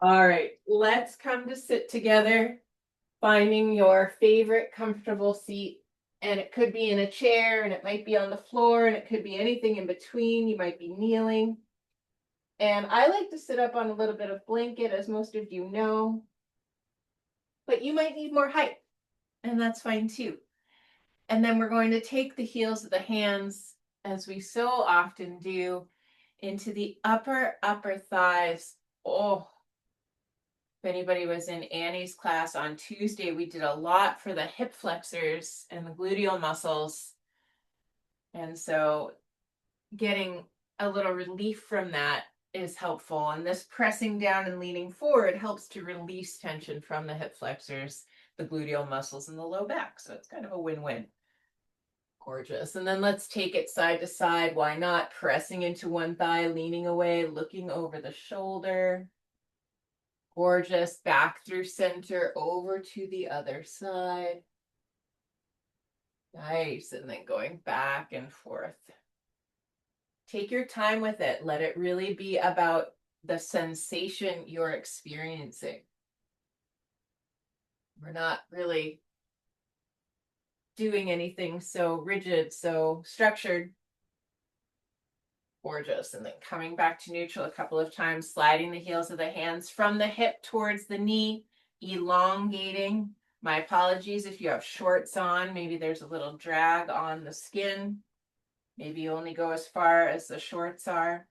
All right, let's come to sit together, finding your favorite comfortable seat. And it could be in a chair, and it might be on the floor, and it could be anything in between. You might be kneeling. And I like to sit up on a little bit of blanket, as most of you know, but you might need more height, and that's fine too. And then we're going to take the heels of the hands, as we so often do, into the upper thighs. Oh, if anybody was in Annie's class on Tuesday, we did a lot for the hip flexors and the gluteal muscles. And so getting a little relief from that is helpful. And this pressing down and leaning forward helps to release tension from the hip flexors, the gluteal muscles, and the low back. So it's kind of a win-win. Gorgeous. And then let's take it side to side. Why not? Pressing into one thigh, leaning away, looking over the shoulder. Gorgeous. Back through center, over to the other side. Nice. And then going back and forth. Take your time with it. Let it really be about the sensation you're experiencing. We're not really doing anything so rigid, so structured. Gorgeous. And then coming back to neutral a couple of times, sliding the heels of the hands from the hip towards the knee, elongating. My apologies if you have shorts on. Maybe there's a little drag on the skin. Maybe you only go as far as the shorts are.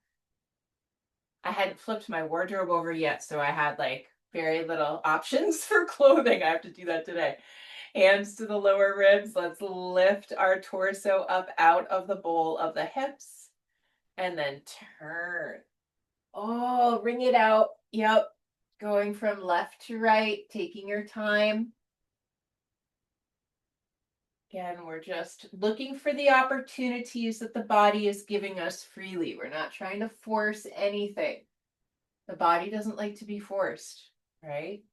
I hadn't flipped my wardrobe over yet, so I had like very little options for clothing. I have to do that today. Hands to the lower ribs. Let's lift our torso up out of the bowl of the hips. And then turn. Oh, ring it out. Yep. Going from left to right, taking your time. Again, we're just looking for the opportunities that the body is giving us freely. We're not trying to force anything. The body doesn't like to be forced, right?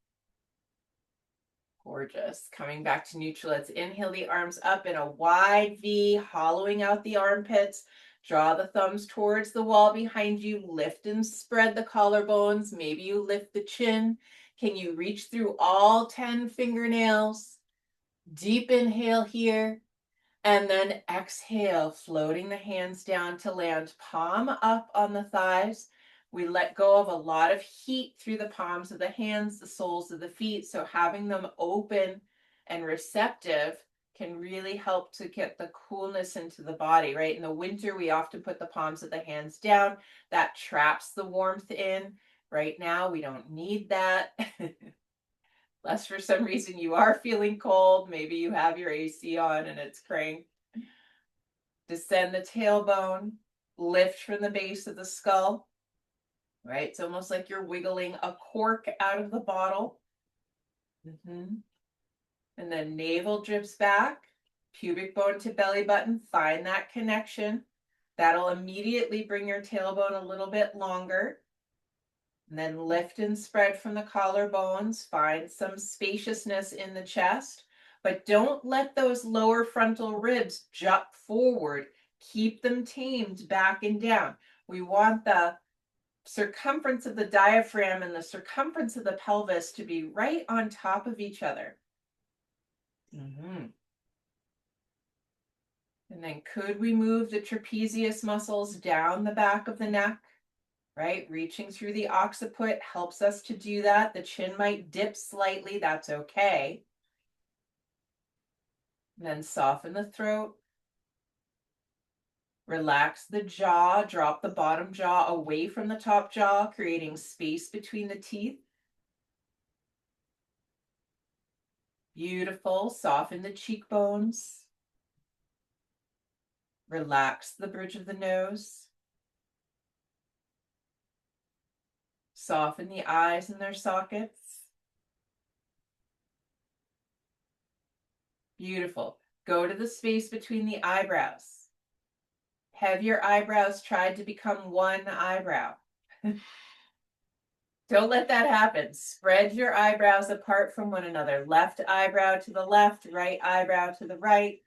Gorgeous. Coming back to neutral. Let's inhale the arms up in a wide V, hollowing out the armpits. Draw the thumbs towards the wall behind you. Lift and spread the collarbones. Maybe you lift the chin. Can you reach through all 10 fingernails? Deep inhale here. And then exhale, floating the hands down to land palm up on the thighs. We let go of a lot of heat through the palms of the hands, the soles of the feet. So having them open and receptive can really help to get the coolness into the body, right? In the winter, we often put the palms of the hands down. That traps the warmth in. Right now, we don't need that. Unless for some reason you are feeling cold, maybe you have your AC on and it's cranked. Descend the tailbone, lift from the base of the skull, right? It's almost like you're wiggling a cork out of the bottle. And then navel drips back, pubic bone to belly button, find that connection. That'll immediately bring your tailbone a little bit longer. And then lift and spread from the collarbones, find some spaciousness in the chest, but don't let those lower frontal ribs jut forward. Keep them tamed back and down. We want the circumference of the diaphragm and the circumference of the pelvis to be right on top of each other. And then could we move the trapezius muscles down the back of the neck? Right? Reaching through the occiput helps us to do that. The chin might dip slightly. That's okay. And then soften the throat. Relax the jaw. Drop the bottom jaw away from the top jaw, creating space between the teeth. Beautiful. Soften the cheekbones. Relax the bridge of the nose. Soften the eyes in their sockets. Beautiful. Go to the space between the eyebrows. Have your eyebrows tried to become one eyebrow? Don't let that happen. Spread your eyebrows apart from one another. Left eyebrow to the left, right eyebrow to the right.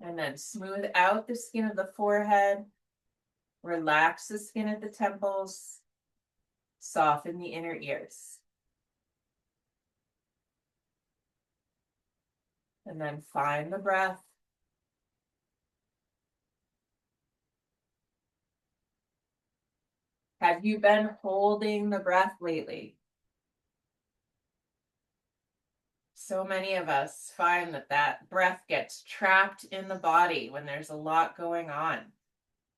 And then smooth out the skin of the forehead. Relax the skin at the temples. Soften the inner ears. And then find the breath. Have you been holding the breath lately? So many of us find that that breath gets trapped in the body when there's a lot going on.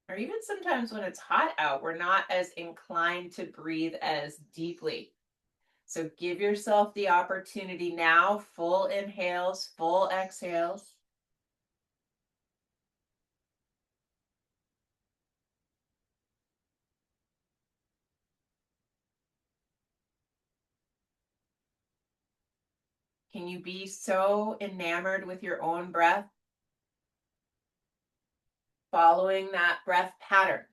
Or even sometimes when it's hot out, we're not as inclined to breathe as deeply. So give yourself the opportunity now, full inhales, full exhales. Can you be so enamored with your own breath, following that breath pattern?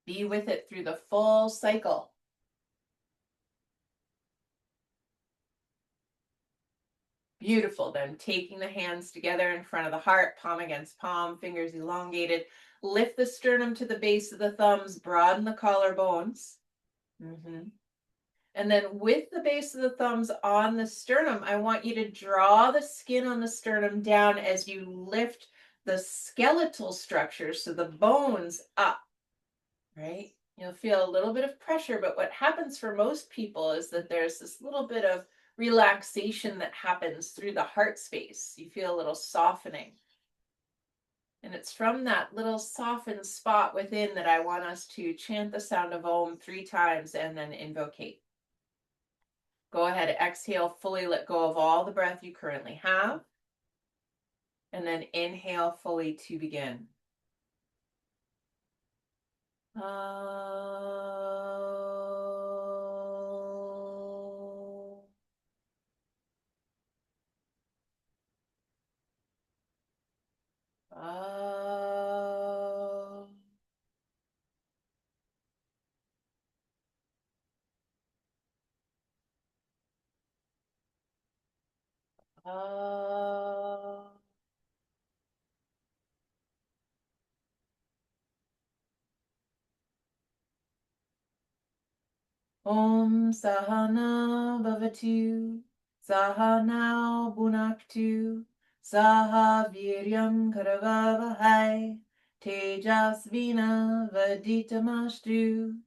Be with it through the full cycle. Beautiful. Then taking the hands together in front of the heart, palm against palm, fingers elongated. Lift the sternum to the base of the thumbs, broaden the collarbones. And then with the base of the thumbs on the sternum, I want you to draw the skin on the sternum down as you lift the skeletal structure, so the bones up, right? You'll feel a little bit of pressure, but what happens for most people is that there's this little bit of relaxation that happens through the heart space. You feel a little softening. And it's from that little softened spot within that I want us to chant the sound of Om 3 times and then invocate. Go ahead, exhale, fully let go of all the breath you currently have. And then inhale fully to begin. Om Sahana Bhavatu, Sahana Bhunaktu, Saha Viryam Karavavahai, Tejasvina Vaditamastu,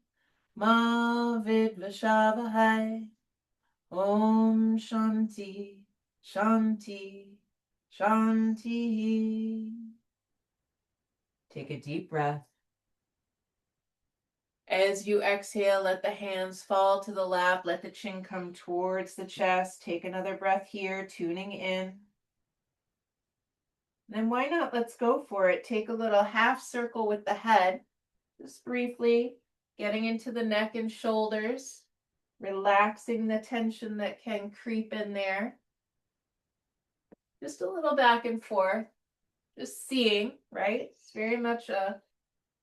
Ma Vidvashavahai. Om Shanti, Shanti, Shanti. Take a deep breath. As you exhale, let the hands fall to the lap. Let the chin come towards the chest. Take another breath here, tuning in. Then why not? Let's go for it. Take a little half circle with the head, just briefly, getting into the neck and shoulders, relaxing the tension that can creep in there. Just a little back and forth, just seeing, right? It's very much a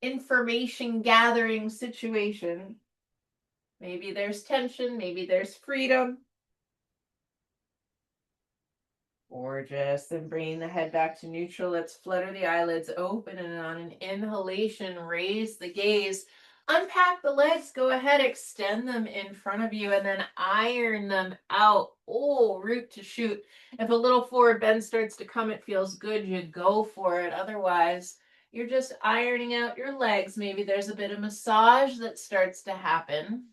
information gathering situation. Maybe there's tension, maybe there's freedom. Gorgeous. Then bringing the head back to neutral. Let's flutter the eyelids open, and on an inhalation, raise the gaze. Unpack the legs. Go ahead, extend them in front of you, and then iron them out. Oh, root to shoot. If a little forward bend starts to come, it feels good, you go for it. Otherwise, you're just ironing out your legs. Maybe there's a bit of massage that starts to happen.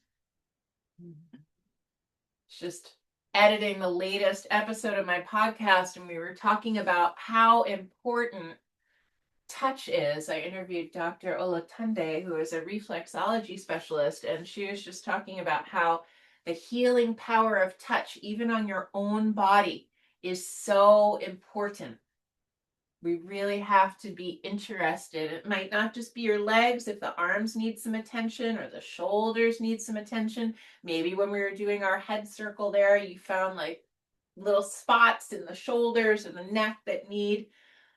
It's just editing the latest episode of my podcast, and we were talking about how important touch is. I interviewed Dr. Olatunde, who is a reflexology specialist, and she was just talking about how the healing power of touch, even on your own body, is so important. We really have to be interested. It might not just be your legs. If the arms need some attention or the shoulders need some attention, maybe when we were doing our head circle there, you found like little spots in the shoulders and the neck that need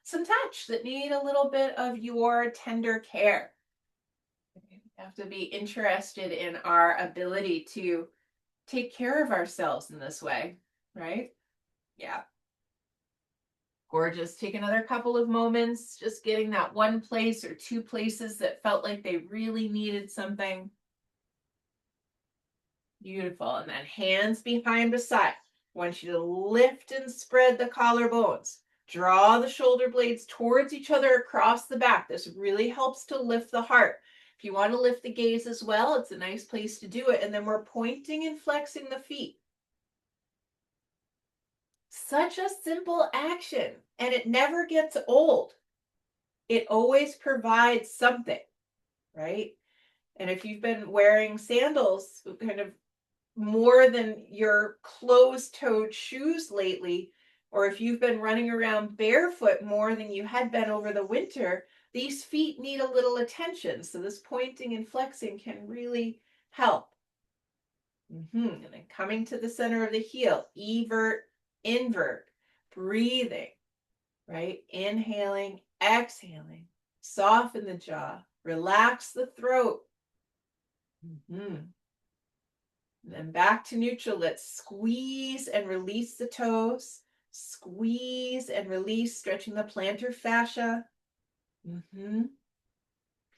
some touch, that need a little bit of your tender care. We have to be interested in our ability to take care of ourselves in this way, right? Yeah. Gorgeous. Take another couple of moments, just getting that one place or two places that felt like they really needed something. Beautiful. And then hands behind the side. I want you to lift and spread the collarbones. Draw the shoulder blades towards each other across the back. This really helps to lift the heart. If you want to lift the gaze as well, it's a nice place to do it. And then we're pointing and flexing the feet. Such a simple action, and it never gets old. It always provides something, right? And if you've been wearing sandals kind of more than your closed-toed shoes lately, or if you've been running around barefoot more than you had been over the winter, these feet need a little attention. So this pointing and flexing can really help. And then coming to the center of the heel, evert, invert, breathing, right? Inhaling, exhaling, soften the jaw, relax the throat. Then back to neutral. Let's squeeze and release the toes. Squeeze and release, stretching the plantar fascia.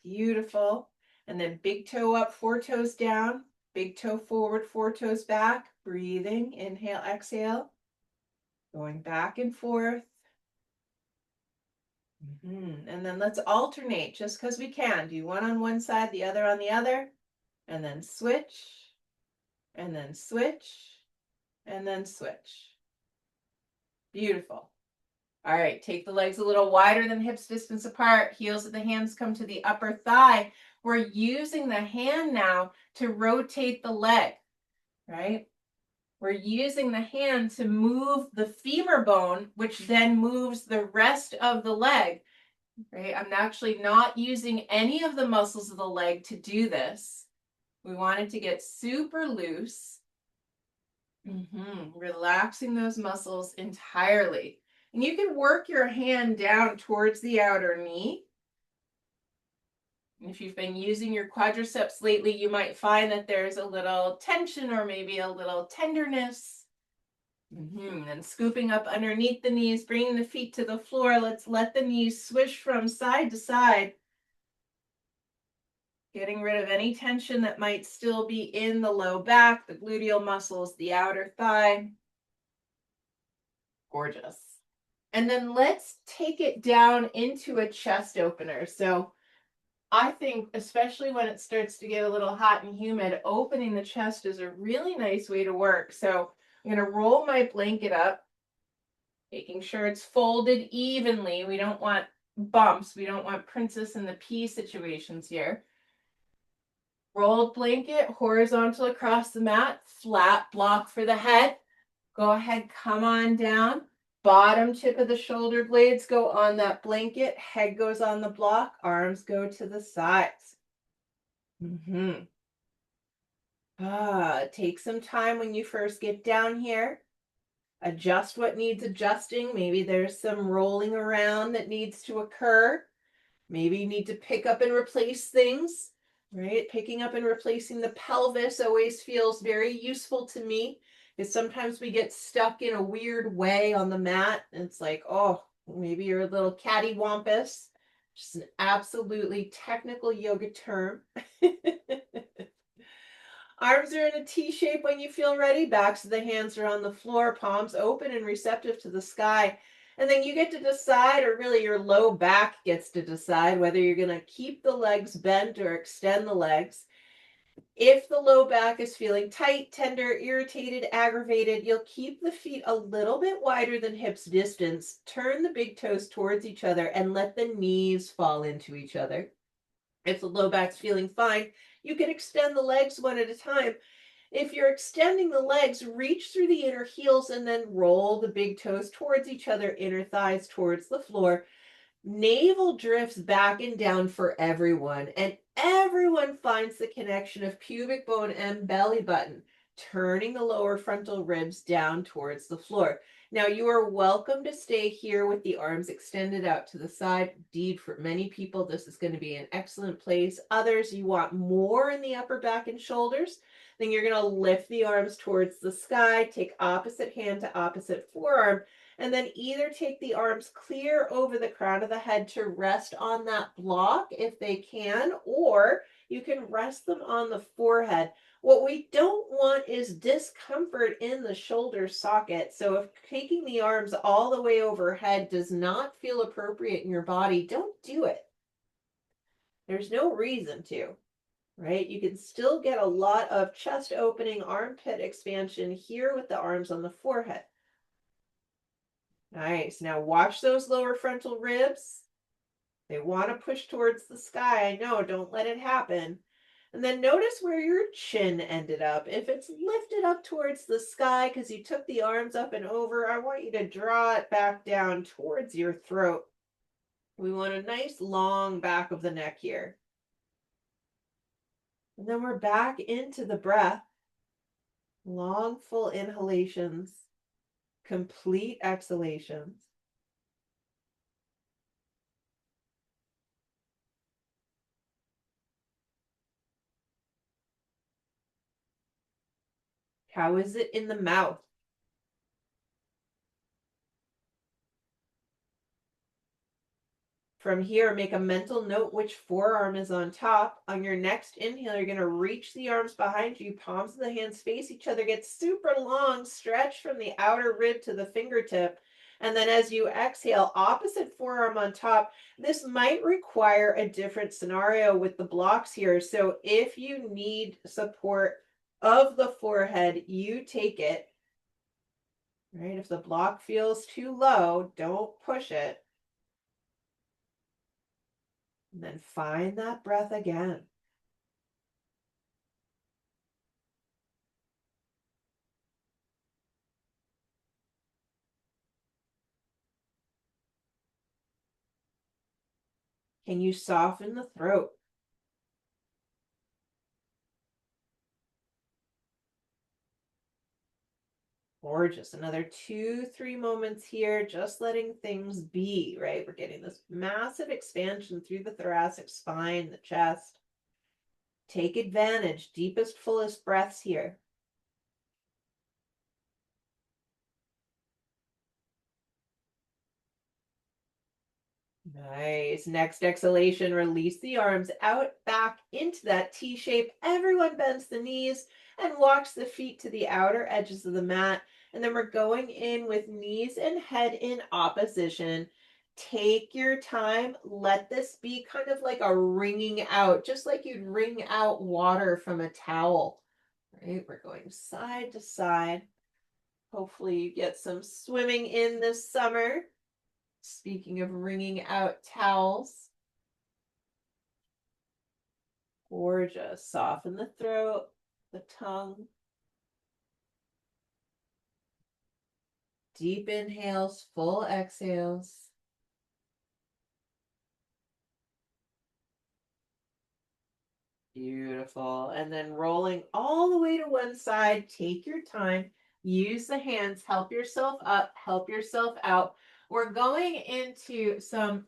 Beautiful. And then big toe up, four toes down. Big toe forward, four toes back. Breathing, inhale, exhale. Going back and forth. And then let's alternate just because we can. Do one on one side, the other on the other. And then switch. And then switch. And then switch. Beautiful. All right, take the legs a little wider than hips distance apart. Heels of the hands come to the upper thigh. We're using the hand now to rotate the leg, right? We're using the hand to move the femur bone, which then moves the rest of the leg, right? I'm actually not using any of the muscles of the leg to do this. We want it to get super loose. Relaxing those muscles entirely. And you can work your hand down towards the outer knee. If you've been using your quadriceps lately, you might find that there's a little tension or maybe a little tenderness. And scooping up underneath the knees, bringing the feet to the floor. Let's let the knees swish from side to side. Getting rid of any tension that might still be in the low back, the gluteal muscles, the outer thigh. Gorgeous. And then let's take it down into a chest opener. So I think, especially when it starts to get a little hot and humid, opening the chest is a really nice way to work. So I'm going to roll my blanket up, making sure it's folded evenly. We don't want bumps. We don't want princess and the pea situations here. Rolled blanket, horizontal across the mat, flat block for the head. Go ahead, come on down. Bottom tip of the shoulder blades go on that blanket. Head goes on the block. Arms go to the sides. Take some time when you first get down here. Adjust what needs adjusting. Maybe there's some rolling around that needs to occur. Maybe you need to pick up and replace things, right? Picking up and replacing the pelvis always feels very useful to me. Because sometimes we get stuck in a weird way on the mat. And it's like, oh, maybe you're a little cattywampus. Just an absolutely technical yoga term. Arms are in a T shape when you feel ready. Backs of the hands are on the floor. Palms open and receptive to the sky. And then you get to decide, or really your low back gets to decide, whether you're going to keep the legs bent or extend the legs. If the low back is feeling tight, tender, irritated, aggravated, you'll keep the feet a little bit wider than hips distance. Turn the big toes towards each other and let the knees fall into each other. If the low back's feeling fine, you can extend the legs one at a time. If you're extending the legs, reach through the inner heels and then roll the big toes towards each other, inner thighs towards the floor. Navel drifts back and down for everyone, and everyone finds the connection of pubic bone and belly button, turning the lower frontal ribs down towards the floor. Now, you are welcome to stay here with the arms extended out to the side. Indeed, for many people, this is going to be an excellent place. Others, you want more in the upper back and shoulders. Then you're going to lift the arms towards the sky, take opposite hand to opposite forearm, And then either take the arms clear over the crown of the head to rest on that block if they can, or you can rest them on the forehead. What we don't want is discomfort in the shoulder socket. So if taking the arms all the way overhead does not feel appropriate in your body, don't do it. There's no reason to, right? You can still get a lot of chest opening, armpit expansion here with the arms on the forehead. Nice. Now watch those lower frontal ribs. They want to push towards the sky. I know, don't let it happen. And then notice where your chin ended up. If it's lifted up towards the sky because you took the arms up and over, I want you to draw it back down towards your throat. We want a nice long back of the neck here. And then we're back into the breath. Long, full inhalations, complete exhalations. How is it in the mouth? From here, make a mental note which forearm is on top. On your next inhale, you're going to reach the arms behind you, palms of the hands face each other, get super long, stretch from the outer rib to the fingertip. And then as you exhale, opposite forearm on top. This might require a different scenario with the blocks here. So if you need support of the forehead, you take it. Right? If the block feels too low, don't push it. And then find that breath again. Can you soften the throat? Gorgeous. Another 2, 3 moments here, just letting things be, right? We're getting this massive expansion through the thoracic spine, the chest. Take advantage, deepest, fullest breaths here. Nice. Next exhalation, release the arms out, back into that T shape. Everyone bends the knees and walks the feet to the outer edges of the mat. And then we're going in with knees and head in opposition. Take your time. Let this be kind of like a wringing out, just like you'd wring out water from a towel. Right? We're going side to side. Hopefully you get some swimming in this summer. Speaking of wringing out towels. Gorgeous. Soften the throat, the tongue. Deep inhales, full exhales. Beautiful. And then rolling all the way to one side. Take your time. Use the hands. Help yourself up. Help yourself out. We're going into some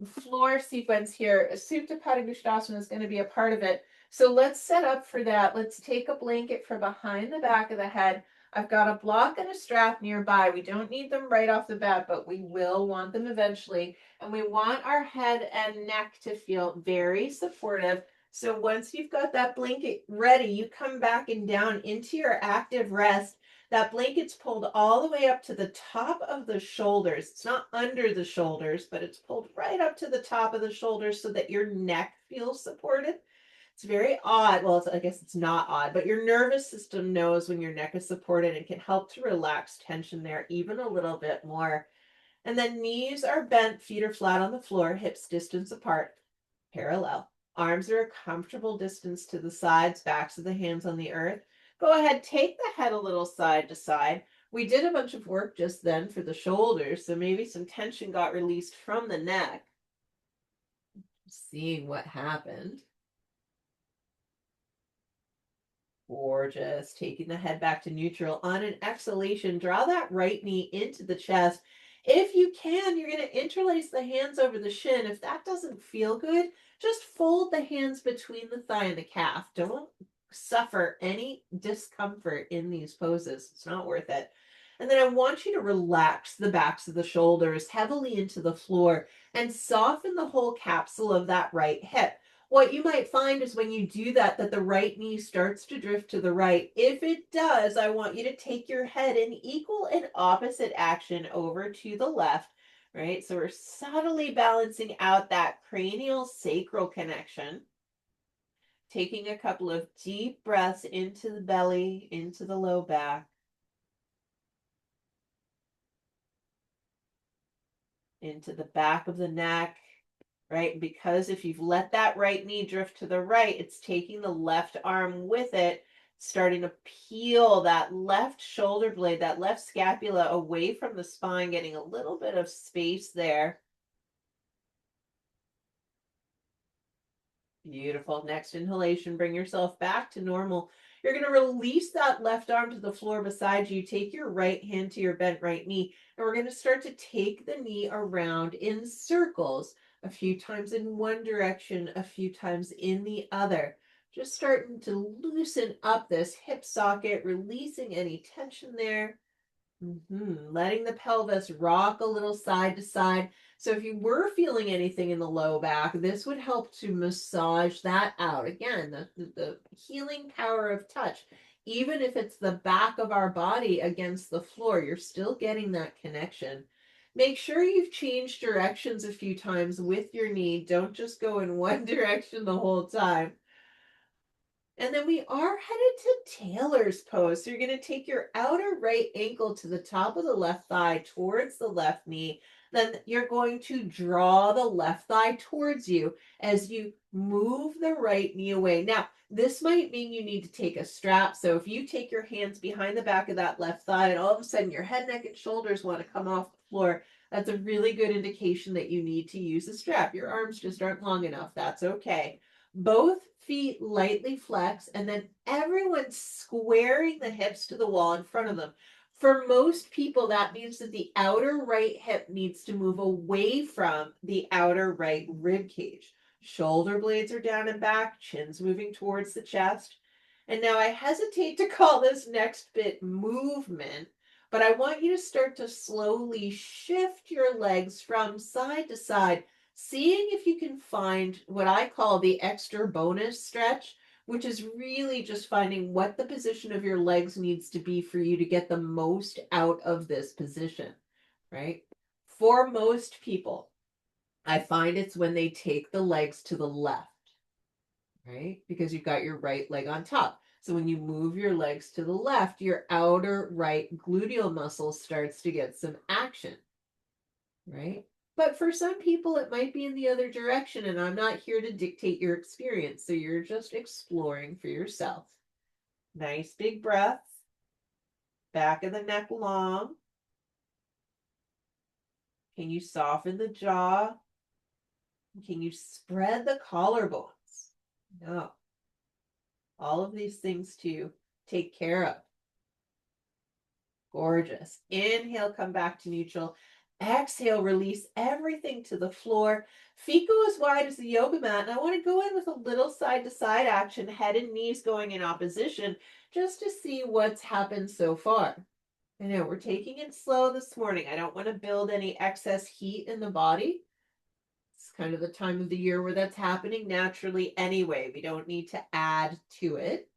floor sequence here. Supta Padangusthasana is going to be a part of it. So let's set up for that. Let's take a blanket from behind the back of the head. I've got a block and a strap nearby. We don't need them right off the bat, but we will want them eventually. And we want our head and neck to feel very supportive. So once you've got that blanket ready, you come back and down into your active rest. That blanket's pulled all the way up to the top of the shoulders. It's not under the shoulders, but it's pulled right up to the top of the shoulders so that your neck feels supported. It's very odd. Well, I guess it's not odd, but your nervous system knows when your neck is supported and can help to relax tension there even a little bit more. And then knees are bent, feet are flat on the floor, hips distance apart, parallel. Arms are a comfortable distance to the sides, backs of the hands on the earth. Go ahead, take the head a little side to side. We did a bunch of work just then for the shoulders, so maybe some tension got released from the neck. Seeing what happened. Gorgeous. Taking the head back to neutral. On an exhalation, draw that right knee into the chest. If you can, you're going to interlace the hands over the shin. If that doesn't feel good, just fold the hands between the thigh and the calf. Don't suffer any discomfort in these poses. It's not worth it. And then I want you to relax the backs of the shoulders heavily into the floor and soften the whole capsule of that right hip. What you might find is when you do that, that the right knee starts to drift to the right. If it does, I want you to take your head in equal and opposite action over to the left, right? So we're subtly balancing out that cranial sacral connection. Taking a couple of deep breaths into the belly, into the low back, into the back of the neck, right? Because if you've let that right knee drift to the right, it's taking the left arm with it, starting to peel that left shoulder blade, that left scapula away from the spine, getting a little bit of space there. Beautiful. Next inhalation, bring yourself back to normal. You're going to release that left arm to the floor beside you. Take your right hand to your bent right knee, and we're going to start to take the knee around in circles, a few times in one direction, a few times in the other. Just starting to loosen up this hip socket, releasing any tension there. Letting the pelvis rock a little side to side. So if you were feeling anything in the low back, this would help to massage that out. Again, the healing power of touch. Even if it's the back of our body against the floor, you're still getting that connection. Make sure you've changed directions a few times with your knee. Don't just go in one direction the whole time. And then we are headed to tailor's pose. So you're going to take your outer right ankle to the top of the left thigh towards the left knee. Then you're going to draw the left thigh towards you as you move the right knee away. Now, this might mean you need to take a strap. So if you take your hands behind the back of that left thigh and all of a sudden your head, neck, and shoulders want to come off the floor, that's a really good indication that you need to use a strap. Your arms just aren't long enough. That's okay. Both feet lightly flex, and then everyone squaring the hips to the wall in front of them. For most people, that means that the outer right hip needs to move away from the outer right rib cage. Shoulder blades are down and back, chin's moving towards the chest. And now I hesitate to call this next bit movement, but I want you to start to slowly shift your legs from side to side, seeing if you can find what I call the extra bonus stretch, which is really just finding what the position of your legs needs to be for you to get the most out of this position, right? For most people, I find it's when they take the legs to the left, right? Because you've got your right leg on top. So when you move your legs to the left, your outer right gluteal muscle starts to get some action, right? But for some people, it might be in the other direction, and I'm not here to dictate your experience. So you're just exploring for yourself. Nice big breath. Back of the neck long. Can you soften the jaw? Can you spread the collarbones? No. All of these things to take care of. Gorgeous. Inhale, come back to neutral. Exhale, release everything to the floor. Feet go as wide as the yoga mat. And I want to go in with a little side to side action, head and knees going in opposition, just to see what's happened so far. I know we're taking it slow this morning. I don't want to build any excess heat in the body. It's kind of the time of the year where that's happening naturally anyway. We don't need to add to it.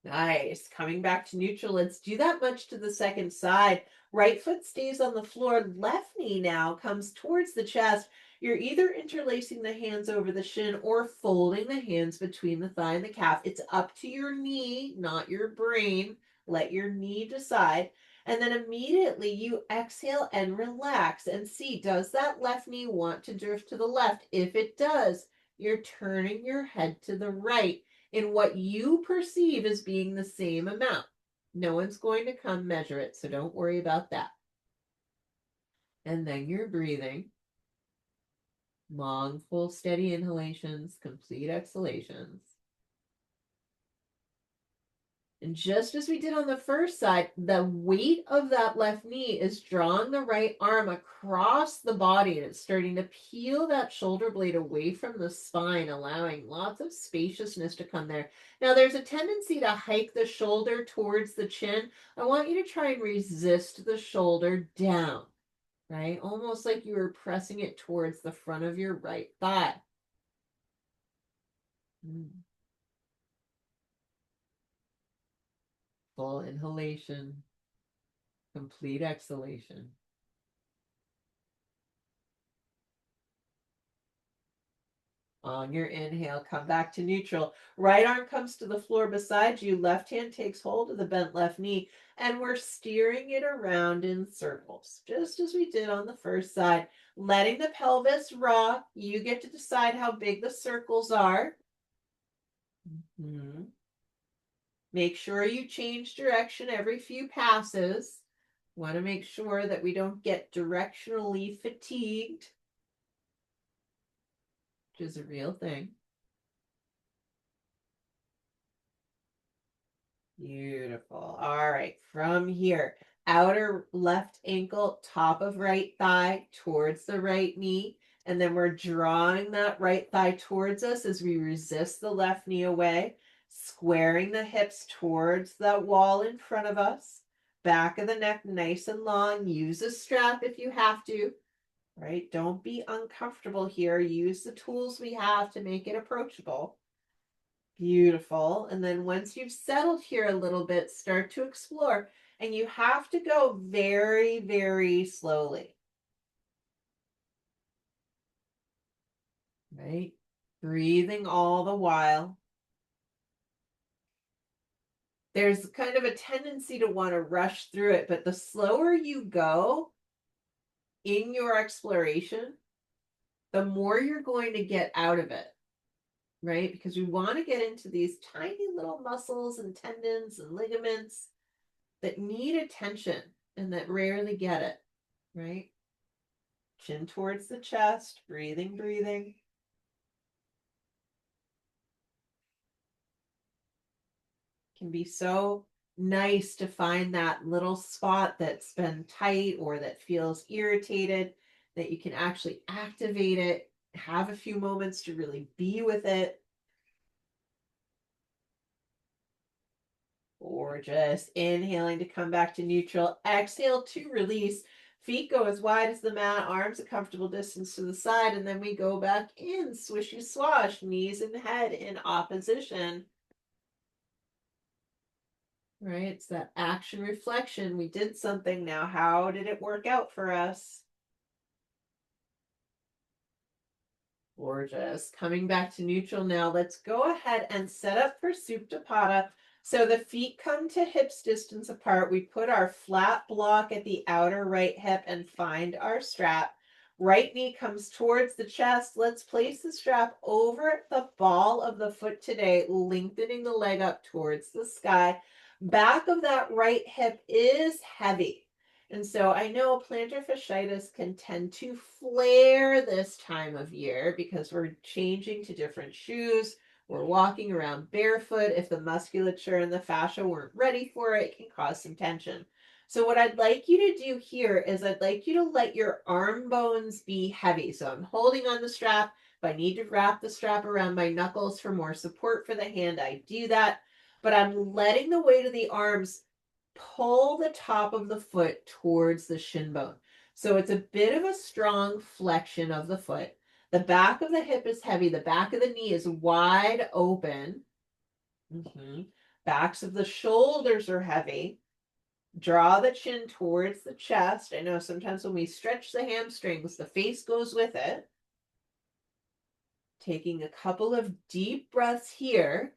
Nice. Coming back to neutral. Let's do that much to the second side. Right foot stays on the floor. Left knee now comes towards the chest. You're either interlacing the hands over the shin or folding the hands between the thigh and the calf. It's up to your knee, not your brain. Let your knee decide. And then immediately you exhale and relax and see, does that left knee want to drift to the left? If it does, you're turning your head to the right in what you perceive as being the same amount. No one's going to come measure it, so don't worry about that. And then you're breathing. Long, full, steady inhalations, complete exhalations. And just as we did on the first side, the weight of that left knee is drawing the right arm across the body, and it's starting to peel that shoulder blade away from the spine, allowing lots of spaciousness to come there. Now, there's a tendency to hike the shoulder towards the chin. I want you to try and resist the shoulder down, right? Almost like you were pressing it towards the front of your right thigh. Full inhalation, complete exhalation. On your inhale, come back to neutral. Right arm comes to the floor beside you. Left hand takes hold of the bent left knee, and we're steering it around in circles, just as we did on the first side. Letting the pelvis rock. You get to decide how big the circles are. Make sure you change direction every few passes. Want to make sure that we don't get directionally fatigued, which is a real thing. Beautiful. All right, from here, outer left ankle, top of right thigh towards the right knee. And then we're drawing that right thigh towards us as we resist the left knee away, squaring the hips towards that wall in front of us. Back of the neck nice and long. Use a strap if you have to, right? Don't be uncomfortable here. Use the tools we have to make it approachable. Beautiful. And then once you've settled here a little bit, start to explore. And you have to go very, very slowly. Right? Breathing all the while. There's kind of a tendency to want to rush through it, but the slower you go in your exploration, the more you're going to get out of it. Right? Because we want to get into these tiny little muscles and tendons and ligaments that need attention and that rarely get it, right? Chin towards the chest, breathing, breathing. Can be so nice to find that little spot that's been tight or that feels irritated, that you can actually activate it, have a few moments to really be with it. Or just inhaling to come back to neutral. Exhale to release. Feet go as wide as the mat, arms a comfortable distance to the side, and then we go back in. Swishy swash, knees and head in opposition. Right? It's that action reflection. We did something. Now, how did it work out for us? Gorgeous. Coming back to neutral now. Let's go ahead and set up for Supta Pada. So the feet come to hips distance apart. We put our flat block at the outer right hip and find our strap. Right knee comes towards the chest. Let's place the strap over the ball of the foot today, lengthening the leg up towards the sky. Back of that right hip is heavy. And so I know plantar fasciitis can tend to flare this time of year because we're changing to different shoes. We're walking around barefoot. If the musculature and the fascia weren't ready for it, it can cause some tension. So what I'd like you to do here is I'd like you to let your arm bones be heavy. So I'm holding on the strap. If I need to wrap the strap around my knuckles for more support for the hand, I do that. But I'm letting the weight of the arms pull the top of the foot towards the shin bone. So it's a bit of a strong flexion of the foot. The back of the hip is heavy. The back of the knee is wide open. Backs of the shoulders are heavy. Draw the chin towards the chest. I know sometimes when we stretch the hamstrings, the face goes with it. Taking a couple of deep breaths here.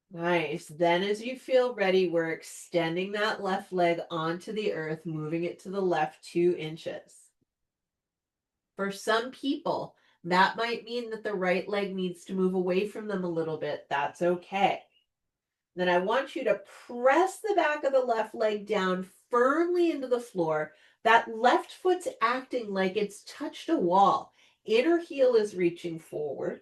Nice. Then as you feel ready, we're extending that left leg onto the earth, moving it to the left 2 inches. For some people, that might mean that the right leg needs to move away from them a little bit. That's okay. Then I want you to press the back of the left leg down firmly into the floor. That left foot's acting like it's touched a wall. Inner heel is reaching forward.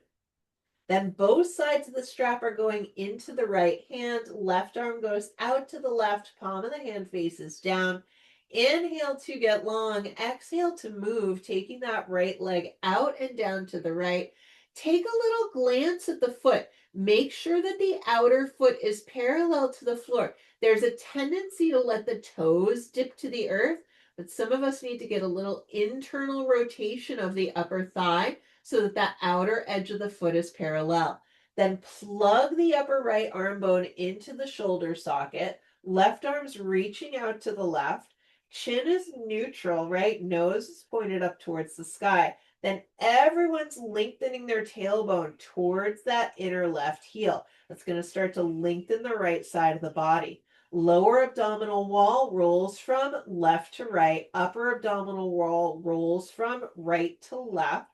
Then both sides of the strap are going into the right hand. Left arm goes out to the left, palm of the hand faces down. Inhale to get long. Exhale to move, taking that right leg out and down to the right. Take a little glance at the foot. Make sure that the outer foot is parallel to the floor. There's a tendency to let the toes dip to the earth, but some of us need to get a little internal rotation of the upper thigh so that that outer edge of the foot is parallel. Then plug the upper right arm bone into the shoulder socket. Left arm's reaching out to the left. Chin is neutral, right? Nose is pointed up towards the sky. Then everyone's lengthening their tailbone towards that inner left heel. That's going to start to lengthen the right side of the body. Lower abdominal wall rolls from left to right. Upper abdominal wall rolls from right to left.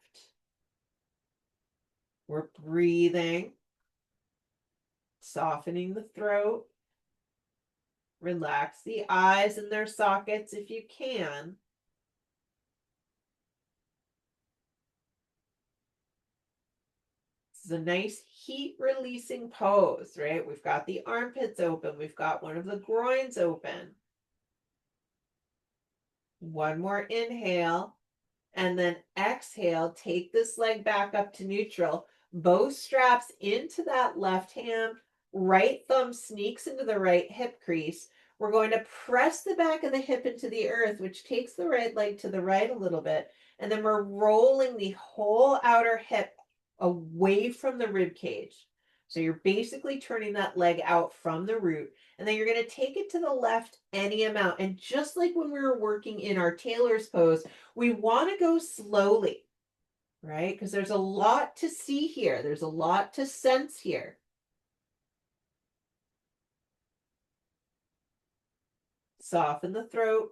We're breathing, softening the throat. Relax the eyes in their sockets if you can. This is a nice heat releasing pose, right? We've got the armpits open. We've got one of the groins open. One more inhale. And then exhale, take this leg back up to neutral. Both straps into that left hand. Right thumb sneaks into the right hip crease. We're going to press the back of the hip into the earth, which takes the right leg to the right a little bit. And then we're rolling the whole outer hip away from the rib cage. So you're basically turning that leg out from the root. And then you're going to take it to the left any amount. And just like when we were working in our tailor's pose, we want to go slowly, right? Because there's a lot to see here. There's a lot to sense here. Soften the throat.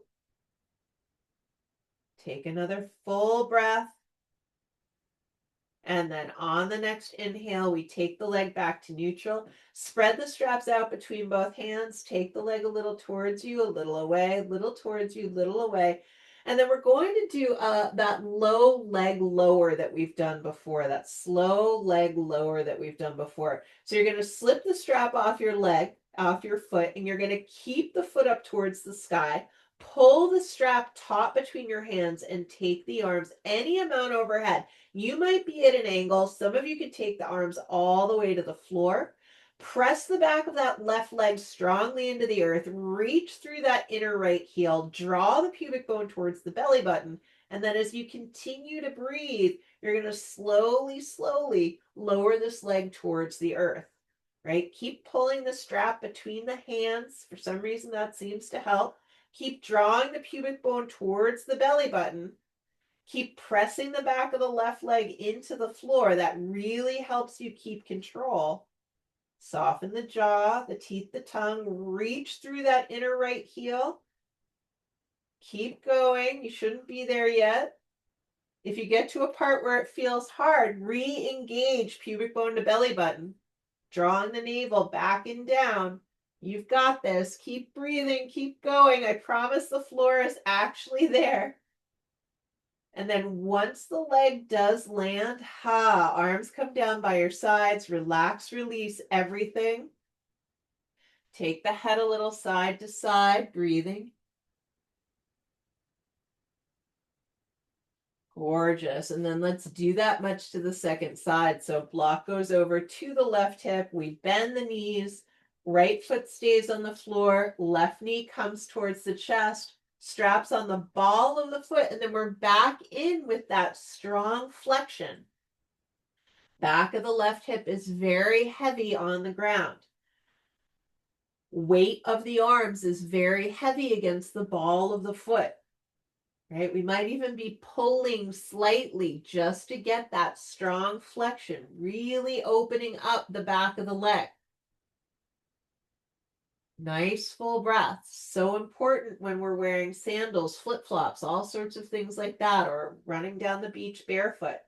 Take another full breath. And then on the next inhale, we take the leg back to neutral. Spread the straps out between both hands. Take the leg a little towards you, a little away, a little towards you, a little away. And then we're going to do that low leg lower that we've done before, that slow leg lower that we've done before. So you're going to slip the strap off your leg, off your foot, and you're going to keep the foot up towards the sky. Pull the strap taut between your hands and take the arms any amount overhead. You might be at an angle. Some of you can take the arms all the way to the floor. Press the back of that left leg strongly into the earth. Reach through that inner right heel. Draw the pubic bone towards the belly button. And then as you continue to breathe, you're going to slowly, slowly lower this leg towards the earth, right? Keep pulling the strap between the hands. For some reason, that seems to help. Keep drawing the pubic bone towards the belly button. Keep pressing the back of the left leg into the floor. That really helps you keep control. Soften the jaw, the teeth, the tongue. Reach through that inner right heel. Keep going. You shouldn't be there yet. If you get to a part where it feels hard, re-engage pubic bone to belly button. Drawing the navel back and down. You've got this. Keep breathing. Keep going. I promise the floor is actually there. And then once the leg does land, arms come down by your sides. Relax, release everything. Take the head a little side to side, breathing. Gorgeous. And then let's do that much to the second side. So block goes over to the left hip. We bend the knees. Right foot stays on the floor. Left knee comes towards the chest. Straps on the ball of the foot. And then we're back in with that strong flexion. Back of the left hip is very heavy on the ground. Weight of the arms is very heavy against the ball of the foot. Right? We might even be pulling slightly just to get that strong flexion, really opening up the back of the leg. Nice full breath. So important when we're wearing sandals, flip-flops, all sorts of things like that, or running down the beach barefoot.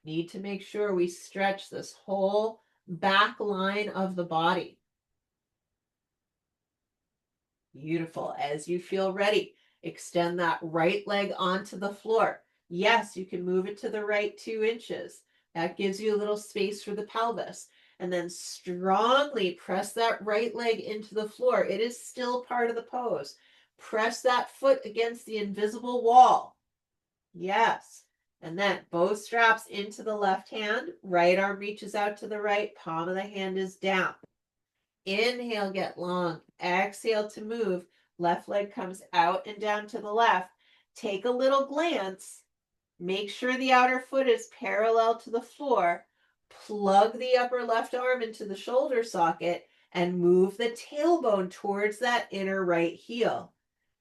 Need to make sure we stretch this whole back line of the body. Beautiful. As you feel ready, extend that right leg onto the floor. Yes, you can move it to the right 2 inches, That gives you a little space for the pelvis. And then strongly press that right leg into the floor. It is still part of the pose. Press that foot against the invisible wall. Yes. And then both straps into the left hand. Right arm reaches out to the right. Palm of the hand is down. Inhale, get long. Exhale to move. Left leg comes out and down to the left. Take a little glance. Make sure the outer foot is parallel to the floor. Plug the upper left arm into the shoulder socket and move the tailbone towards that inner right heel.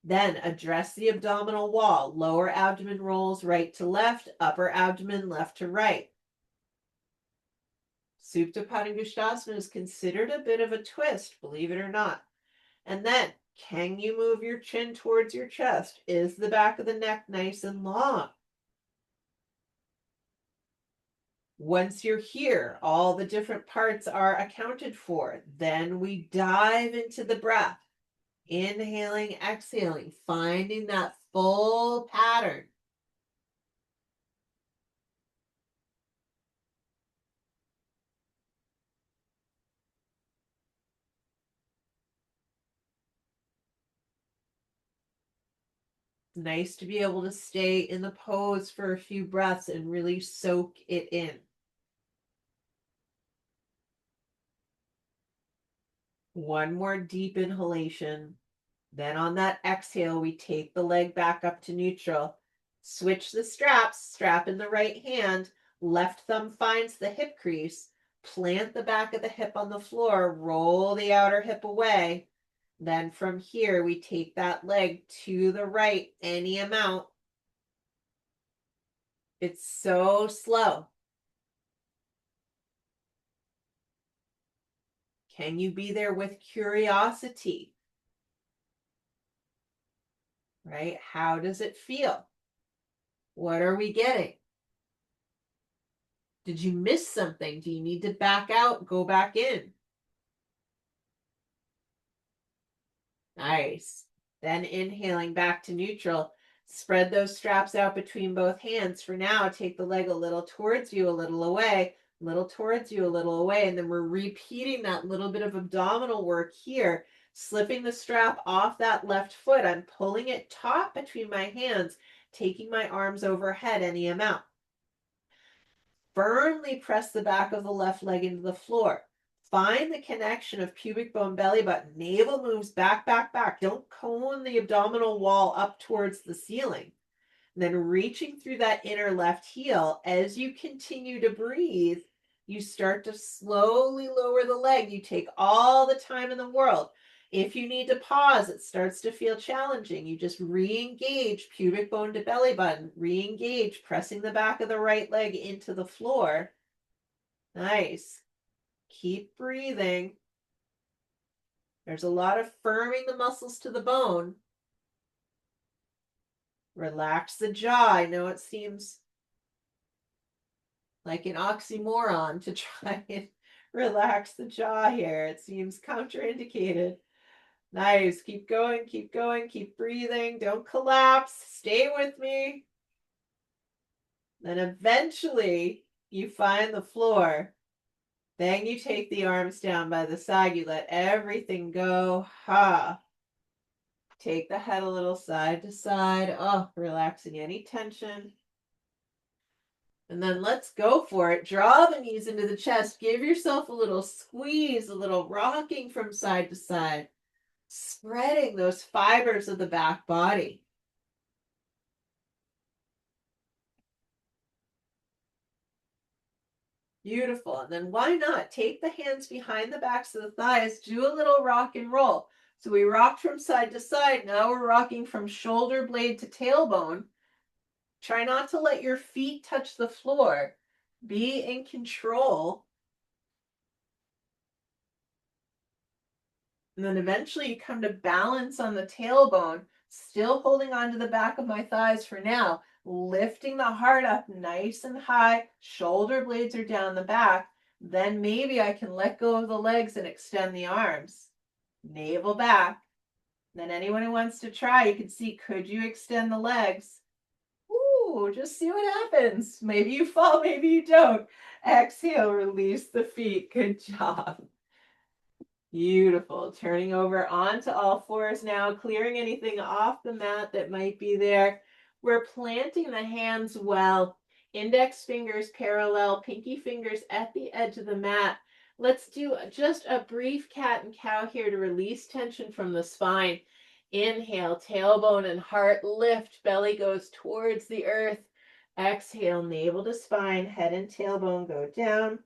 Then address the abdominal wall. Lower abdomen rolls right to left, upper abdomen left to right. Supta Padangusthasana is considered a bit of a twist, believe it or not. And then, can you move your chin towards your chest? Is the back of the neck nice and long? Once you're here, all the different parts are accounted for. Then we dive into the breath. Inhaling, exhaling, finding that full pattern. Nice to be able to stay in the pose for a few breaths and really soak it in. One more deep inhalation. Then on that exhale, we take the leg back up to neutral. Switch the straps, strap in the right hand. Left thumb finds the hip crease. Plant the back of the hip on the floor. Roll the outer hip away. Then from here, we take that leg to the right, any amount. It's so slow. Can you be there with curiosity? Right? How does it feel? What are we getting? Did you miss something? Do you need to back out, go back in? Nice. Then inhaling back to neutral. Spread those straps out between both hands. For now, take the leg a little towards you, a little away, a little towards you, a little away. And then we're repeating that little bit of abdominal work here. Slipping the strap off that left foot. I'm pulling it taut between my hands, taking my arms overhead any amount. Firmly press the back of the left leg into the floor. Find the connection of pubic bone, belly button. Navel moves back, back, back. Don't cone the abdominal wall up towards the ceiling. And then reaching through that inner left heel, as you continue to breathe, you start to slowly lower the leg. You take all the time in the world. If you need to pause, it starts to feel challenging. You just re-engage pubic bone to belly button. Re-engage, pressing the back of the right leg into the floor. Nice. Keep breathing. There's a lot of firming the muscles to the bone. Relax the jaw. I know it seems like an oxymoron to try and relax the jaw here. It seems counterindicated. Nice. Keep going, keep going, keep breathing. Don't collapse. Stay with me. Then eventually you find the floor. Then you take the arms down by the side. You let everything go. Ha. Take the head a little side to side. Oh, relaxing any tension. And then let's go for it. Draw the knees into the chest. Give yourself a little squeeze, a little rocking from side to side. Spreading those fibers of the back body. Beautiful. And then why not take the hands behind the backs of the thighs, do a little rock and roll. So we rocked from side to side. Now we're rocking from shoulder blade to tailbone. Try not to let your feet touch the floor. Be in control. And then eventually you come to balance on the tailbone, still holding on to the back of my thighs for now, lifting the heart up nice and high, shoulder blades are down the back. Then maybe I can let go of the legs and extend the arms. Navel back. Then anyone who wants to try, you can see, could you extend the legs? Woo, Ooh, just see what happens. Maybe you fall, maybe you don't. Exhale, release the feet. Good job. Beautiful. Turning over onto all fours now, clearing anything off the mat that might be there. We're planting the hands well. Index fingers parallel, pinky fingers at the edge of the mat. Let's do just a brief cat and cow here to release tension from the spine. Inhale, tailbone and heart lift, belly goes towards the earth. Exhale, navel to spine, head and tailbone go down.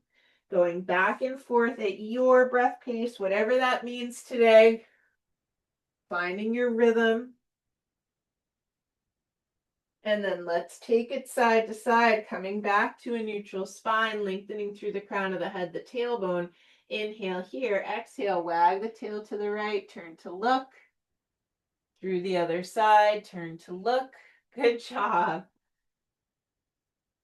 Going back and forth at your breath pace, whatever that means today. Finding your rhythm. And then let's take it side to side, coming back to a neutral spine, lengthening through the crown of the head, the tailbone. Inhale here, exhale, wag the tail to the right, turn to look. Through the other side, turn to look. Good job.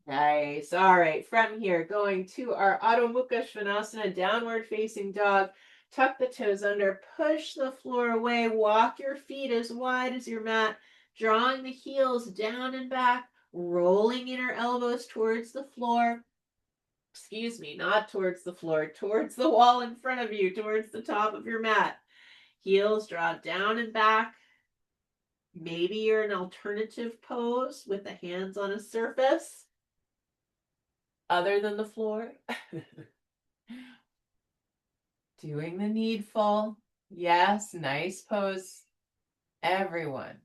Nice. All right, from here, going to our Adho Mukha Svanasana, downward facing dog. Tuck the toes under, push the floor away, walk your feet as wide as your mat, drawing the heels down and back, rolling inner elbows towards the floor. Excuse me, not towards the floor, towards the wall in front of you, towards the top of your mat. Heels draw down and back. Maybe you're in alternative pose with the hands on a surface other than the floor. Doing the needful. Yes, nice pose. Everyone.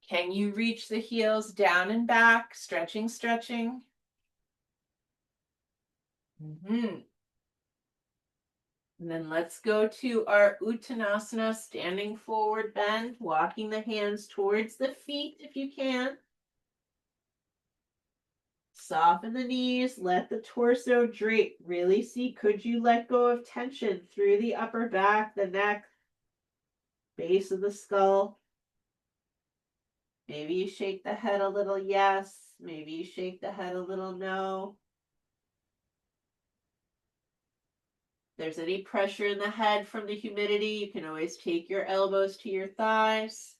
Can you reach the heels down and back? Stretching, stretching. And then let's go to our Uttanasana, standing forward bend, walking the hands towards the feet if you can. Soften the knees, let the torso drape. Really see, could you let go of tension through the upper back, the neck, base of the skull? Maybe you shake the head a little yes. Maybe you shake the head a little no. If there's any pressure in the head from the humidity, you can always take your elbows to your thighs.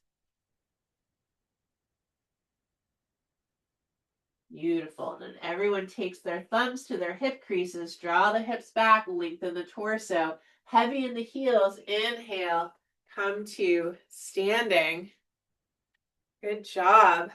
Beautiful. And then everyone takes their thumbs to their hip creases, draw the hips back, lengthen the torso, heavy in the heels. Inhale, come to standing. Good job.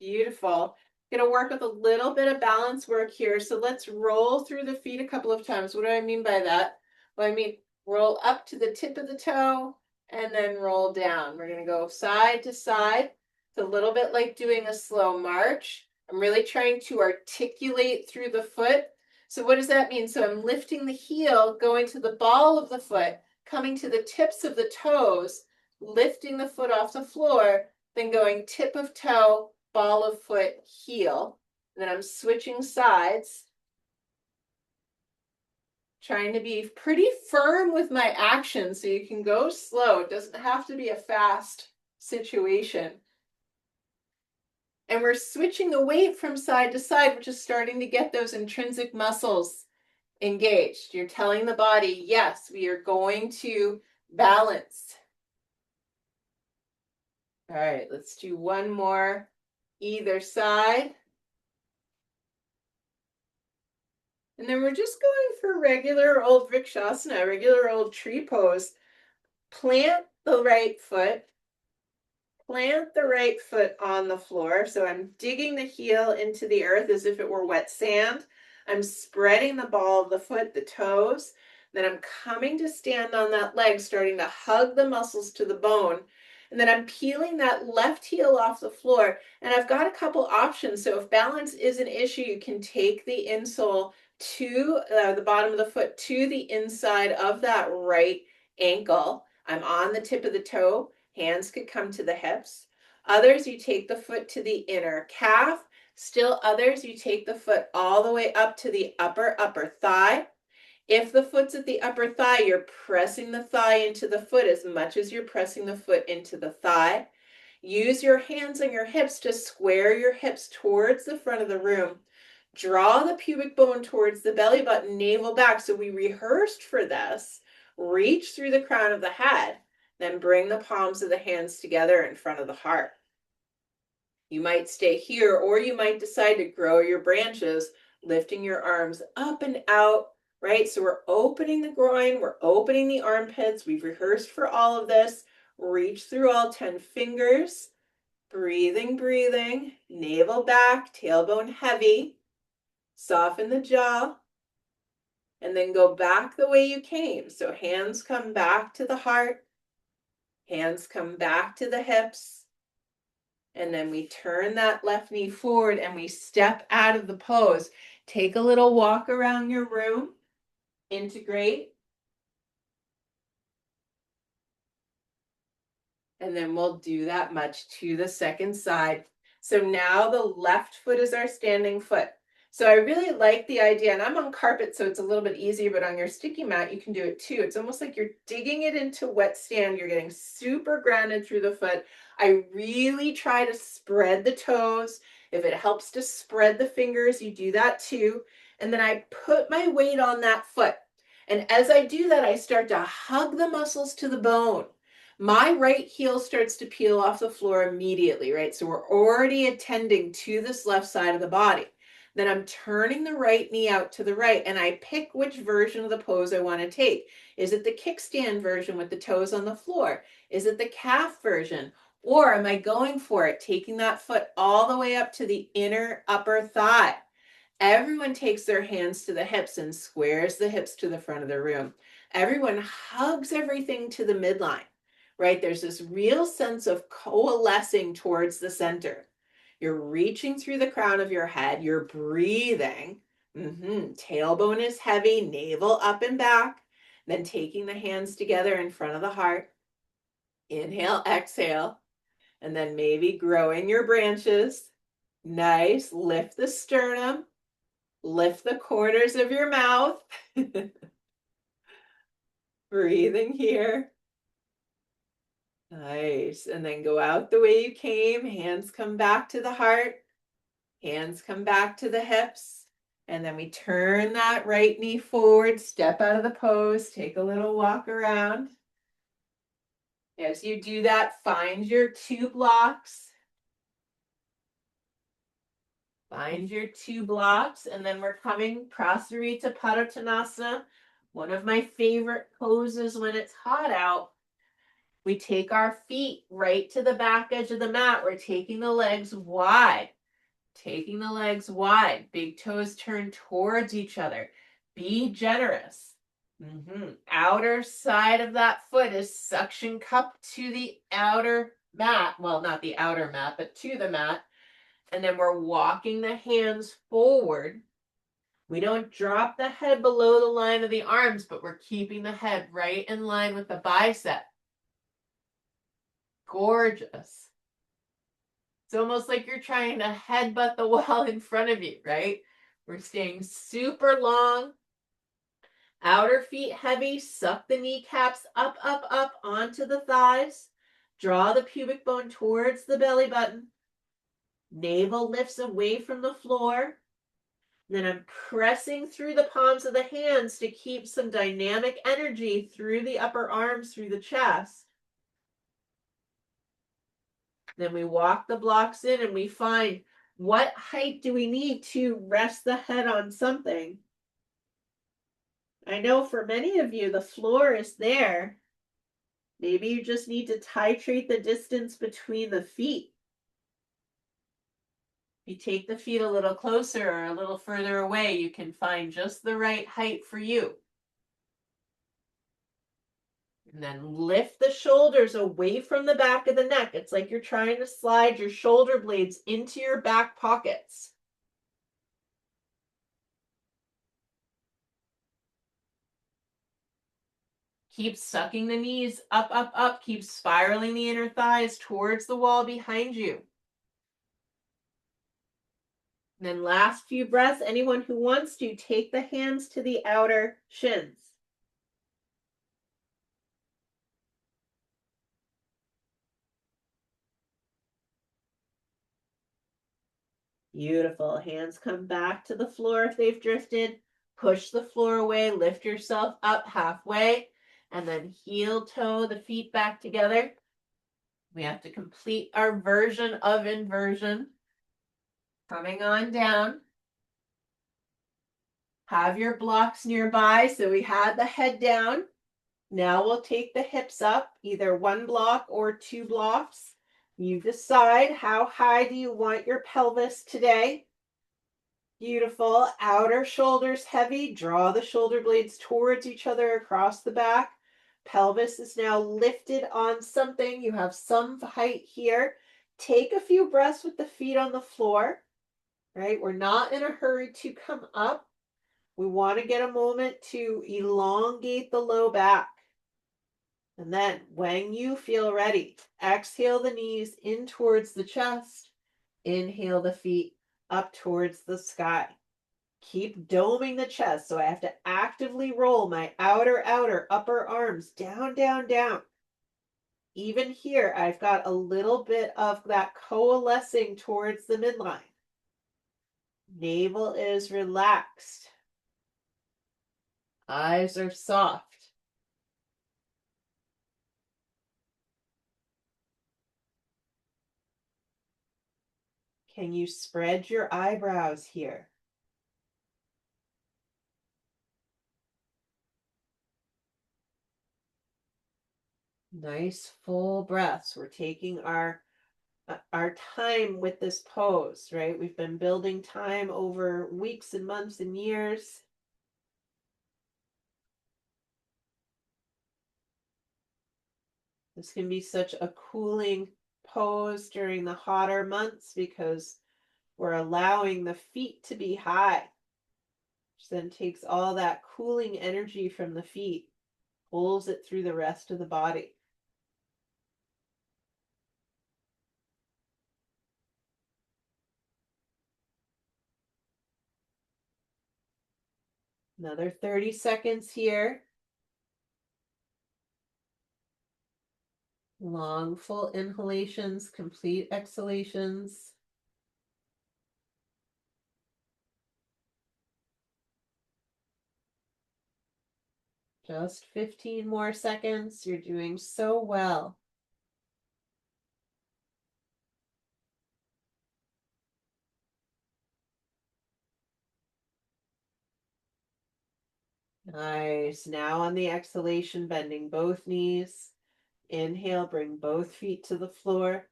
Beautiful. Going to work with a little bit of balance work here. So let's roll through the feet a couple of times. What do I mean by that? Well, I mean, roll up to the tip of the toe and then roll down. We're going to go side to side. It's a little bit like doing a slow march. I'm really trying to articulate through the foot. So what does that mean? So I'm lifting the heel, going to the ball of the foot, coming to the tips of the toes, lifting the foot off the floor, then going tip of toe, ball of foot, heel. And then I'm switching sides. Trying to be pretty firm with my action so you can go slow. It doesn't have to be a fast situation. And we're switching the weight from side to side, which is starting to get those intrinsic muscles engaged. You're telling the body, yes, we are going to balance. All right, let's do one more either side. And then we're just going for regular old Vrikshasana, regular old tree pose. Plant the right foot. Plant the right foot on the floor. So I'm digging the heel into the earth as if it were wet sand. I'm spreading the ball of the foot, the toes. Then I'm coming to stand on that leg, starting to hug the muscles to the bone. And then I'm peeling that left heel off the floor. And I've got a couple options. So if balance is an issue, you can take the insole to the bottom of the foot to the inside of that right ankle. I'm on the tip of the toe. Hands could come to the hips. Others, you take the foot to the inner calf. Still others, you take the foot all the way up to the upper thigh. If the foot's at the upper thigh, you're pressing the thigh into the foot as much as you're pressing the foot into the thigh. Use your hands on your hips to square your hips towards the front of the room. Draw the pubic bone towards the belly button, navel back. So we rehearsed for this. Reach through the crown of the head, then bring the palms of the hands together in front of the heart. You might stay here, or you might decide to grow your branches, lifting your arms up and out, right? So we're opening the groin, we're opening the armpits. We've rehearsed for all of this. Reach through all 10 fingers, breathing, breathing, navel back, tailbone heavy, soften the jaw, and then go back the way you came. So hands come back to the heart, hands come back to the hips, and then we turn that left knee forward and we step out of the pose. Take a little walk around your room, integrate, and then we'll do that much to the second side. So now the left foot is our standing foot. So I really like the idea, and I'm on carpet, so it's a little bit easier, but on your sticky mat, you can do it too. It's almost like you're digging it into wet stand. You're getting super grounded through the foot. I really try to spread the toes. If it helps to spread the fingers, you do that too. And then I put my weight on that foot. And as I do that, I start to hug the muscles to the bone. My right heel starts to peel off the floor immediately, right? So we're already attending to this left side of the body. Then I'm turning the right knee out to the right, and I pick which version of the pose I want to take. Is it the kickstand version with the toes on the floor? Is it the calf version? Or am I going for it, taking that foot all the way up to the inner upper thigh? Everyone takes their hands to the hips and squares the hips to the front of the room. Everyone hugs everything to the midline, right? There's this real sense of coalescing towards the center. You're reaching through the crown of your head. You're breathing. Tailbone is heavy, navel up and back. Then taking the hands together in front of the heart. Inhale, exhale. And then maybe growing your branches. Nice. Lift the sternum. Lift the corners of your mouth. Breathing here. Nice. And then go out the way you came. Hands come back to the heart. Hands come back to the hips. And then we turn that right knee forward, step out of the pose, take a little walk around. As you do that, find your 2 blocks. Find your 2 blocks, and then we're coming Prasarita Paratanasana, one of my favorite poses when it's hot out. We take our feet right to the back edge of the mat. We're taking the legs wide. Taking the legs wide. Big toes turn towards each other. Be generous. Outer side of that foot is suction cup to the outer mat. Well, not the outer mat, but to the mat. And then we're walking the hands forward. We don't drop the head below the line of the arms, but we're keeping the head right in line with the bicep. Gorgeous. It's almost like you're trying to headbutt the wall in front of you, right? We're staying super long. Outer feet heavy. Suck the kneecaps up, up, up onto the thighs. Draw the pubic bone towards the belly button. Navel lifts away from the floor. Then I'm pressing through the palms of the hands to keep some dynamic energy through the upper arms, through the chest. Then we walk the blocks in and we find what height do we need to rest the head on something. I know for many of you, the floor is there. Maybe you just need to titrate the distance between the feet. If you take the feet a little closer or a little further away, you can find just the right height for you. And then lift the shoulders away from the back of the neck. It's like you're trying to slide your shoulder blades into your back pockets. Keep sucking the knees up, up, up. Keep spiraling the inner thighs towards the wall behind you. And then last few breaths, anyone who wants to, take the hands to the outer shins. Beautiful. Hands come back to the floor if they've drifted. Push the floor away. Lift yourself up halfway. and then heel toe the feet back together. We have to complete our version of inversion. Coming on down. Have your blocks nearby. So we had the head down. Now we'll take the hips up, either one block or two blocks. You decide how high do you want your pelvis today. Beautiful. Outer shoulders heavy. Draw the shoulder blades towards each other across the back. Pelvis is now lifted on something. You have some height here. Take a few breaths with the feet on the floor, right? We're not in a hurry to come up. We want to get a moment to elongate the low back. And then when you feel ready, exhale the knees in towards the chest. Inhale the feet up towards the sky. Keep doming the chest. So I have to actively roll my outer upper arms down, down, down. Even here, I've got a little bit of that coalescing towards the midline. Navel is relaxed. Eyes are soft. Can you spread your eyebrows here? Nice full breaths. We're taking our time with this pose, right? We've been building time over weeks and months and years. This can be such a cooling pose during the hotter months because we're allowing the feet to be high, which then takes all that cooling energy from the feet, pulls it through the rest of the body. Another 30 seconds here. Long, full inhalations, complete exhalations. Just 15 more seconds. You're doing so well. Nice. Now on the exhalation, bending both knees. Inhale, bring both feet to the floor.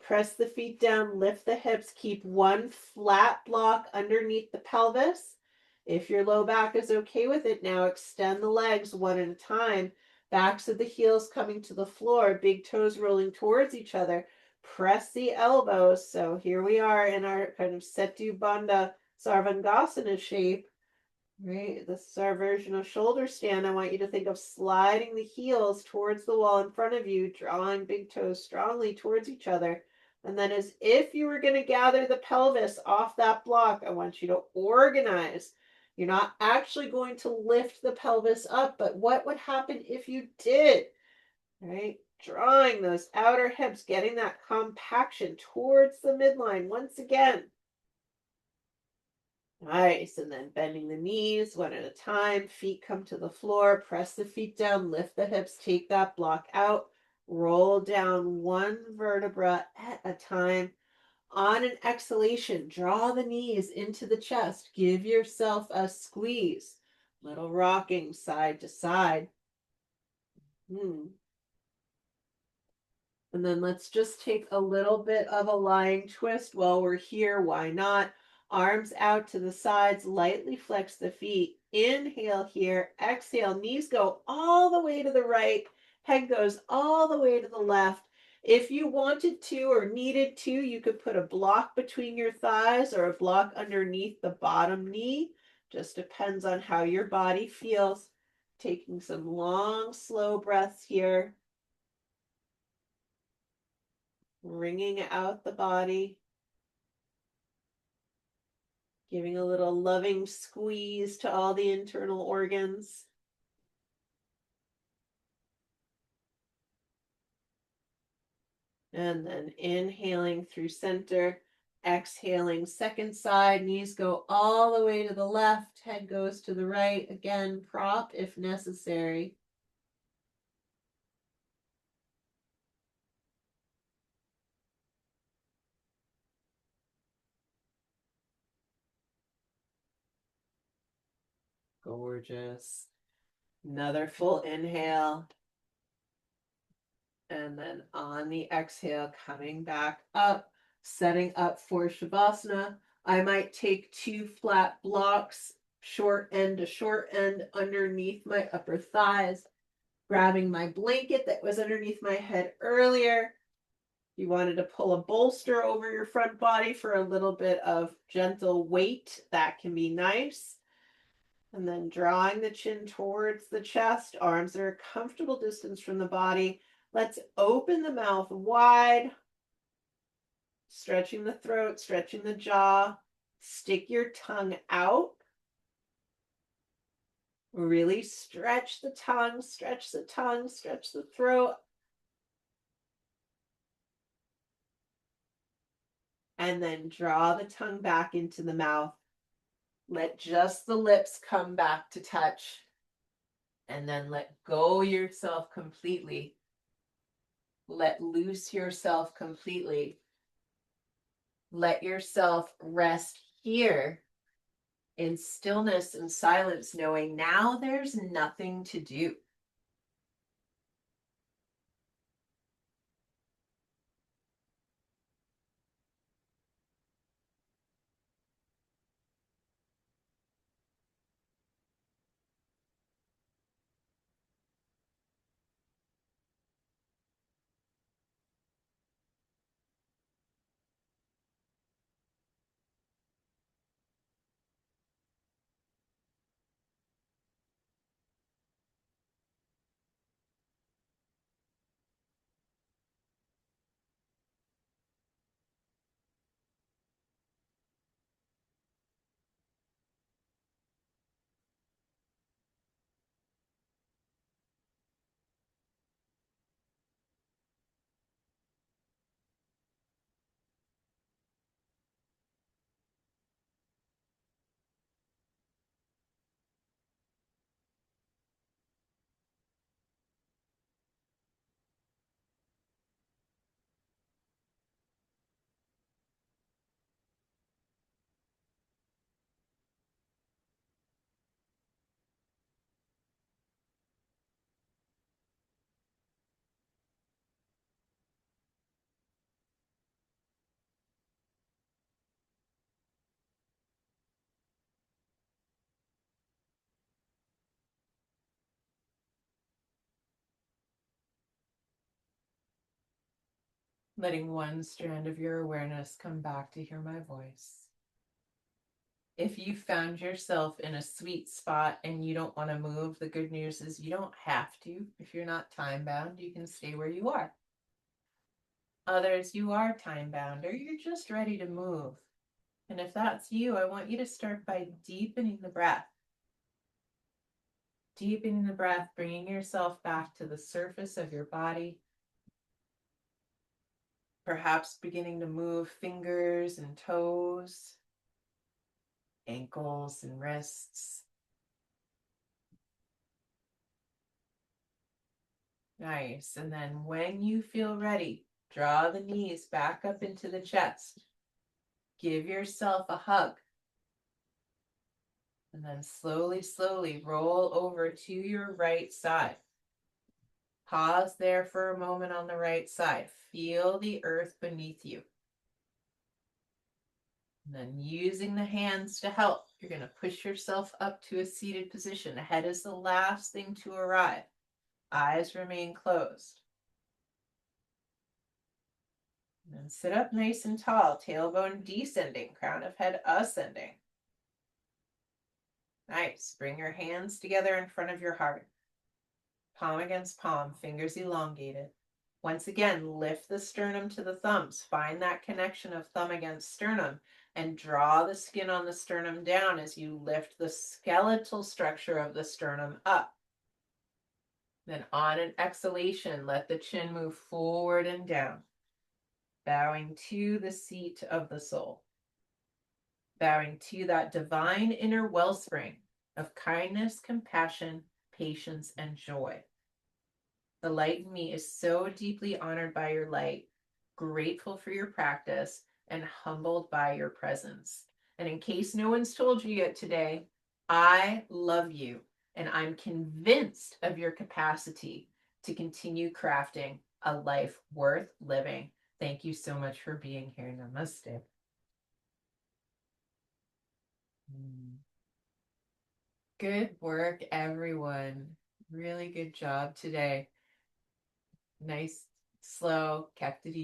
Press the feet down, lift the hips. Keep one flat block underneath the pelvis. If your low back is okay with it, now extend the legs one at a time. Backs of the heels coming to the floor, big toes rolling towards each other. Press the elbows. So here we are in our kind of Setu Bandha Sarvangasana shape. Right, this is our version of shoulder stand. I want you to think of sliding the heels towards the wall in front of you, drawing big toes strongly towards each other. And then as if you were going to gather the pelvis off that block, I want you to organize. You're not actually going to lift the pelvis up, but what would happen if you did? Right, drawing those outer hips, getting that compaction towards the midline once again. Nice. And then bending the knees one at a time. Feet come to the floor. Press the feet down. Lift the hips. Take that block out. Roll down one vertebra at a time. On an exhalation, draw the knees into the chest. Give yourself a squeeze. Little rocking side to side. And then let's just take a little bit of a lying twist while we're here. Why not? Arms out to the sides, lightly flex the feet. Inhale here, exhale, knees go all the way to the right, head goes all the way to the left. If you wanted to or needed to, you could put a block between your thighs or a block underneath the bottom knee. Just depends on how your body feels. Taking some long, slow breaths here. Wringing out the body, giving a little loving squeeze to all the internal organs. And then inhaling through center, exhaling second side, knees go all the way to the left, head goes to the right. Again, prop if necessary. Gorgeous. Another full inhale. And then on the exhale, coming back up, setting up for Shavasana. I might take 2 flat blocks, short end to short end, underneath my upper thighs, grabbing my blanket that was underneath my head earlier. You wanted to pull a bolster over your front body for a little bit of gentle weight. That can be nice. And then drawing the chin towards the chest, arms are a comfortable distance from the body. Let's open the mouth wide, stretching the throat, stretching the jaw. Stick your tongue out. Really stretch the tongue, stretch the tongue, stretch the throat. And then draw the tongue back into the mouth. Let just the lips come back to touch. And then let go yourself completely. Let loose yourself completely. Let yourself rest here in stillness and silence, knowing now there's nothing to do. Letting one strand of your awareness come back to hear my voice. If you found yourself in a sweet spot and you don't want to move, the good news is you don't have to. If you're not time bound, you can stay where you are. Others, you are time bound or you're just ready to move. And if that's you, I want you to start by deepening the breath. Deepening the breath, bringing yourself back to the surface of your body. Perhaps beginning to move fingers and toes, ankles and wrists. Nice. And then when you feel ready, draw the knees back up into the chest. Give yourself a hug. And then slowly, slowly roll over to your right side. Pause there for a moment on the right side. Feel the earth beneath you. And then using the hands to help, you're going to push yourself up to a seated position. The head is the last thing to arrive. Eyes remain closed. And then sit up nice and tall, tailbone descending, crown of head ascending. Nice. Bring your hands together in front of your heart. Palm against palm, fingers elongated. Once again, lift the sternum to the thumbs. Find that connection of thumb against sternum and draw the skin on the sternum down as you lift the skeletal structure of the sternum up. Then on an exhalation, let the chin move forward and down, bowing to the seat of the soul, bowing to that divine inner wellspring of kindness, compassion, patience, and joy. The light in me is so deeply honored by your light, grateful for your practice, and humbled by your presence. And in case no one's told you yet today, I love you, and I'm convinced of your capacity to continue crafting a life worth living. Thank you so much for being here. Namaste. Good work, everyone. Really good job today. Nice, slow, kept it easy.